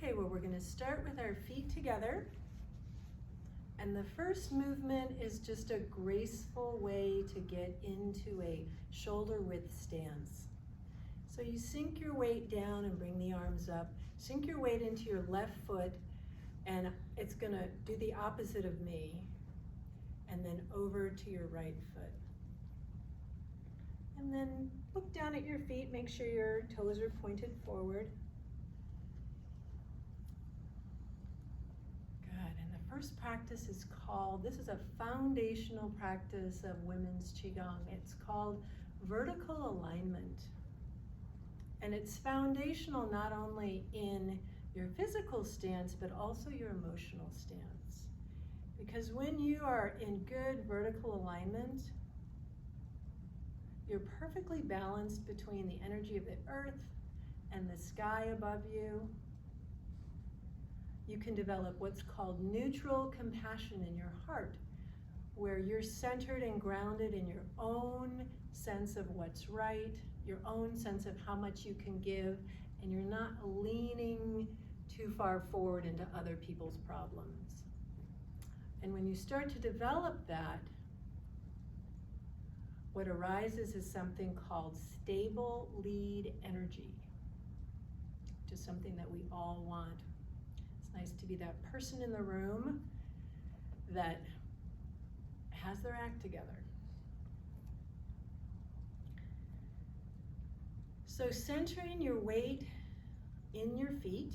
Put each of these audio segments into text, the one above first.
Okay, well, we're going to start with our feet together. And the first movement is just a graceful way to get into a shoulder width stance. So you sink your weight down and bring the arms up. Sink your weight into your left foot, and it's going to do the opposite of me. And then over to your right foot. And then look down at your feet, make sure your toes are pointed forward. Good, and the first practice is called, this is a foundational practice of women's Qigong. It's called vertical alignment. And it's foundational not only in your physical stance, but also your emotional stance. Because when you are in good vertical alignment, you're perfectly balanced between the energy of the earth and the sky above you. You can develop what's called neutral compassion in your heart, where you're centered and grounded in your own sense of what's right, your own sense of how much you can give, and you're not leaning too far forward into other people's problems. And when you start to develop that, what arises is something called stable lead energy, which is something that we all want. It's nice to be that person in the room that has their act together. So centering your weight in your feet,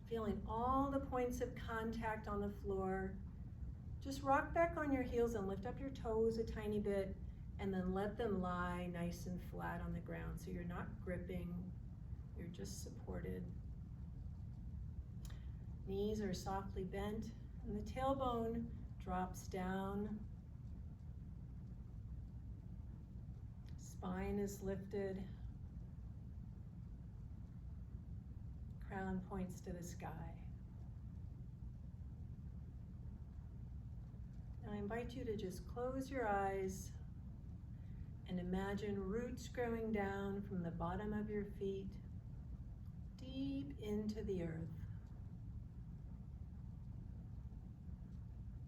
feeling all the points of contact on the floor. Just rock back on your heels and lift up your toes a tiny bit, and then let them lie nice and flat on the ground. So you're not gripping, you're just supported. Knees are softly bent, and the tailbone drops down. Spine is lifted. Crown points to the sky. I invite you to just close your eyes and imagine roots growing down from the bottom of your feet deep into the earth.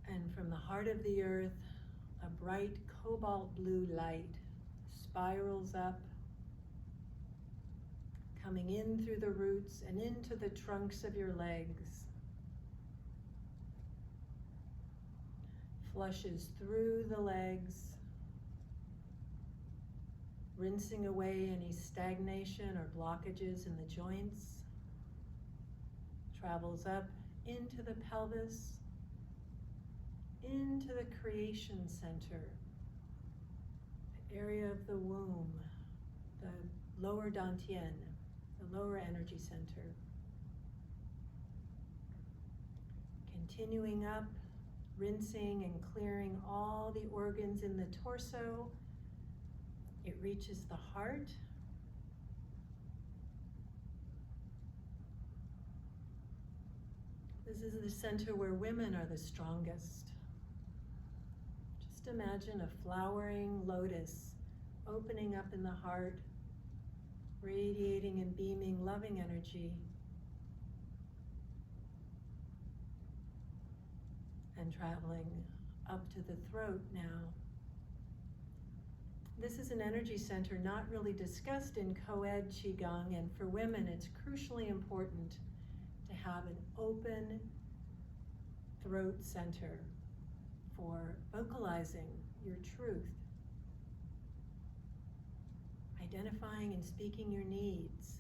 And from the heart of the earth, a bright cobalt blue light spirals up, coming in through the roots and into the trunks of your legs. Flushes through the legs, rinsing away any stagnation or blockages in the joints. Travels up into the pelvis, into the creation center, the area of the womb, the lower dantian, the lower energy center. Continuing up, rinsing and clearing all the organs in the torso. It reaches the heart. This is the center where women are the strongest. Just imagine a flowering lotus opening up in the heart, radiating and beaming loving energy. And traveling up to the throat now. This is an energy center not really discussed in co-ed Qigong, and for women it's crucially important to have an open throat center for vocalizing your truth, identifying and speaking your needs.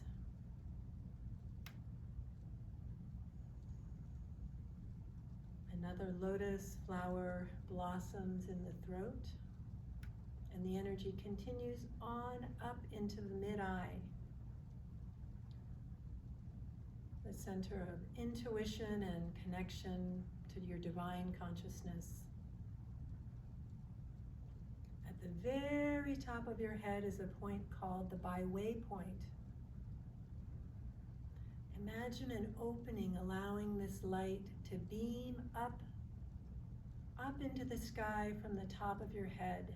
Another lotus flower blossoms in the throat, and the energy continues on up into the mid-eye, the center of intuition and connection to your divine consciousness. At the very top of your head is a point called the by-way point. Imagine an opening, allowing this light to beam up into the sky from the top of your head,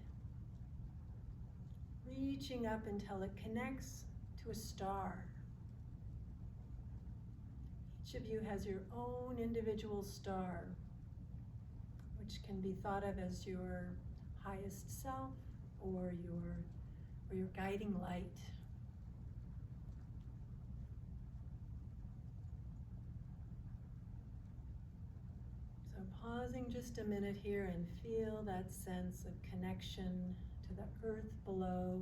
reaching up until it connects to a star. Each of you has your own individual star, which can be thought of as your highest self or your guiding light. So pausing just a minute here and feel that sense of connection to the earth below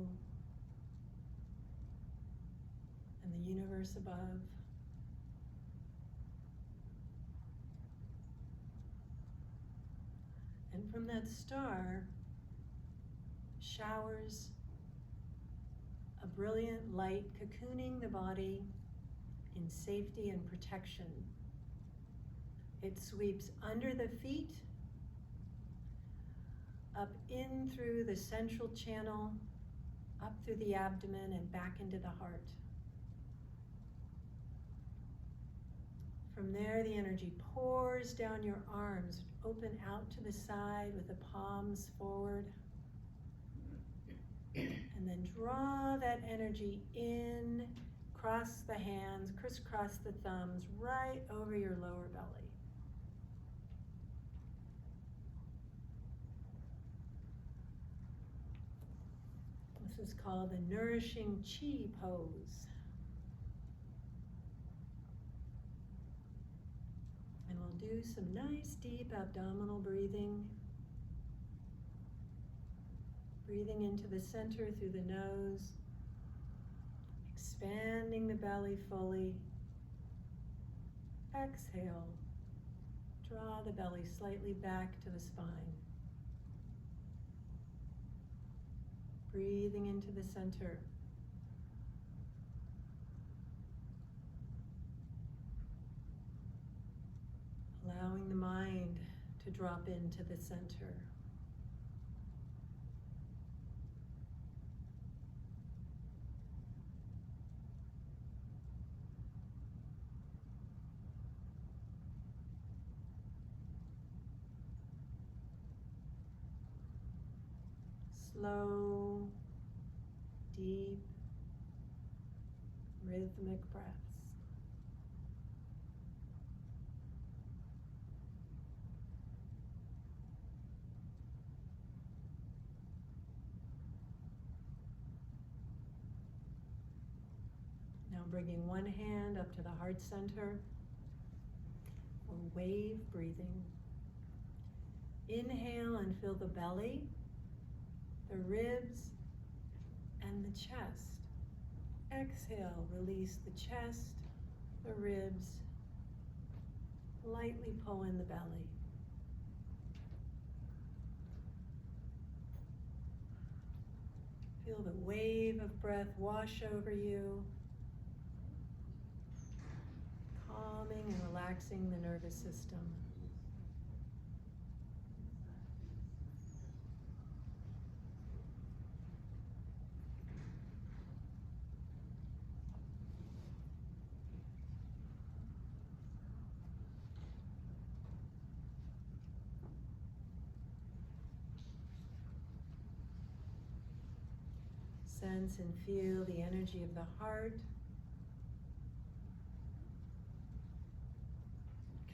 and the universe above. And from that star, showers a brilliant light cocooning the body in safety and protection. It sweeps under the feet, up in through the central channel, up through the abdomen and back into the heart. From there, the energy pours down your arms, open out to the side with the palms forward. And then draw that energy in, cross the hands, crisscross the thumbs, right over your lower belly. This is called the Nourishing Chi pose. And we'll do some nice deep abdominal breathing. Breathing into the center through the nose, expanding the belly fully. Exhale, draw the belly slightly back to the spine. Breathing into the center. Allowing the mind to drop into the center. Slow, deep, rhythmic breaths. Now bringing one hand up to the heart center for wave breathing. Inhale and fill the belly, the ribs, and the chest. Exhale, release the chest, the ribs, lightly pull in the belly. Feel the wave of breath wash over you, calming and relaxing the nervous system. Sense and feel the energy of the heart,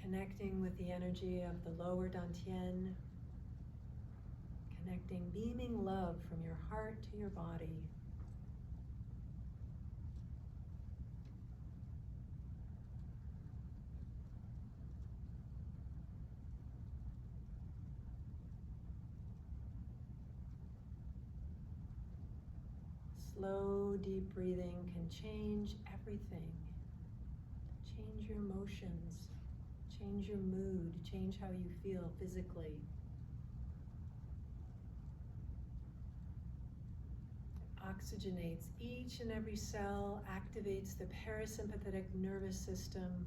connecting with the energy of the lower dantian, connecting, beaming love from your heart to your body. Slow, deep breathing can change everything. Change your emotions, change your mood, change how you feel physically. It oxygenates each and every cell, activates the parasympathetic nervous system,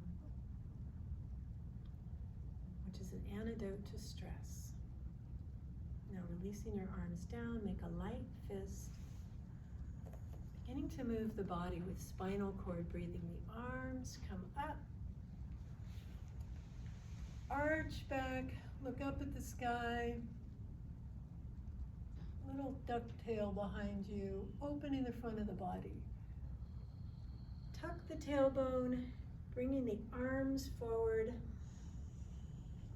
which is an antidote to stress. Now releasing your arms down, make a light fist. Beginning to move the body with spinal cord breathing. The arms come up, arch back, look up at the sky. Little ducktail behind you, opening the front of the body. Tuck the tailbone, Bringing the arms forward,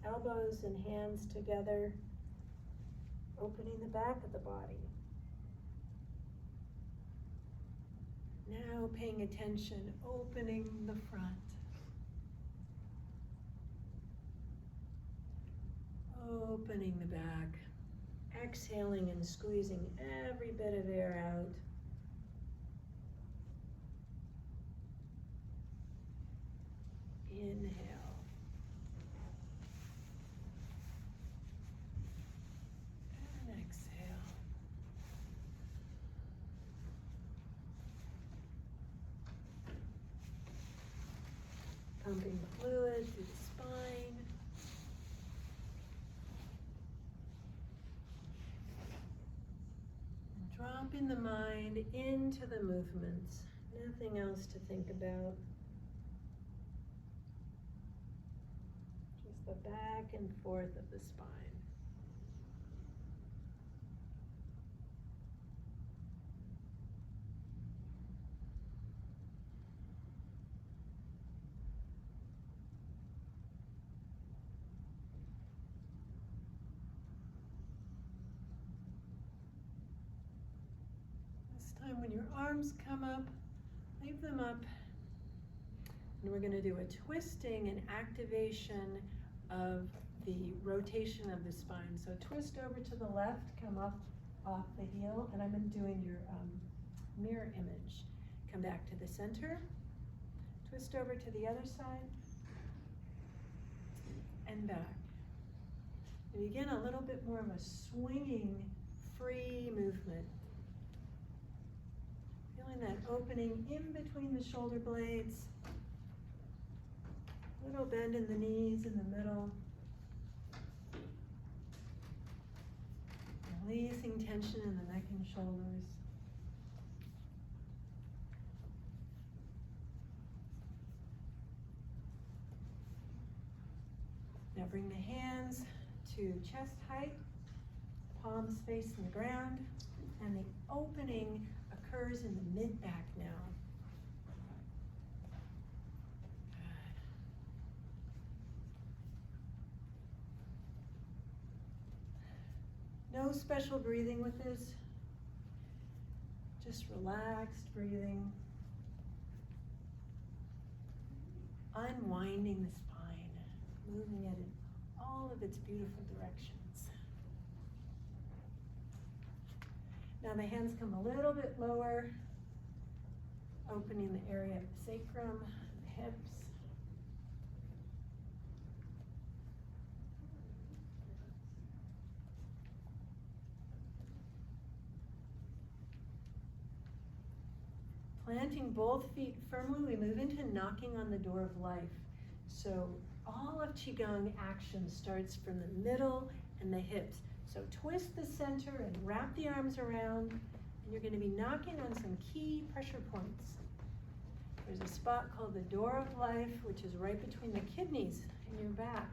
elbows and hands together, opening the back of the body. Now paying attention, opening the front. Opening the back. Exhaling and squeezing every bit of air out. Inhale. And exhale. Pumping fluid through the spine. And dropping the mind into the movements. Nothing else to think about. Just the back and forth of the spine. When your arms come up, leave them up. And we're going to do a twisting and activation of the rotation of the spine. So twist over to the left, come up off the heel, and I'm doing your mirror image. Come back to the center, twist over to the other side, and back. And again, a little bit more of a swinging, free movement. Feeling that opening in between the shoulder blades. Little bend in the knees in the middle. Releasing tension in the neck and shoulders. Now bring the hands to chest height, palms facing the ground, and the opening occurs in the mid-back now. Good. No special breathing with this, just relaxed breathing. Unwinding the spine, moving it in all of its beautiful directions. Now the hands come a little bit lower, opening the area of the sacrum, the hips. Planting both feet firmly, we move into knocking on the door of life. So all of Qigong action starts from the middle and the hips. So twist the center and wrap the arms around, and you're going to be knocking on some key pressure points. There's a spot called the door of life, which is right between the kidneys and your back.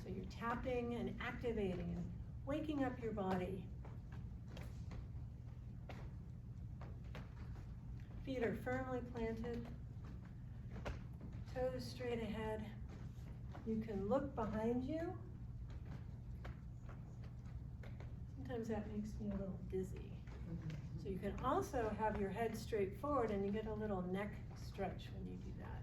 So you're tapping and activating and waking up your body. Feet are firmly planted, toes straight ahead. You can look behind you. Sometimes that makes me a little dizzy. So you can also have your head straight forward and you get a little neck stretch when you do that.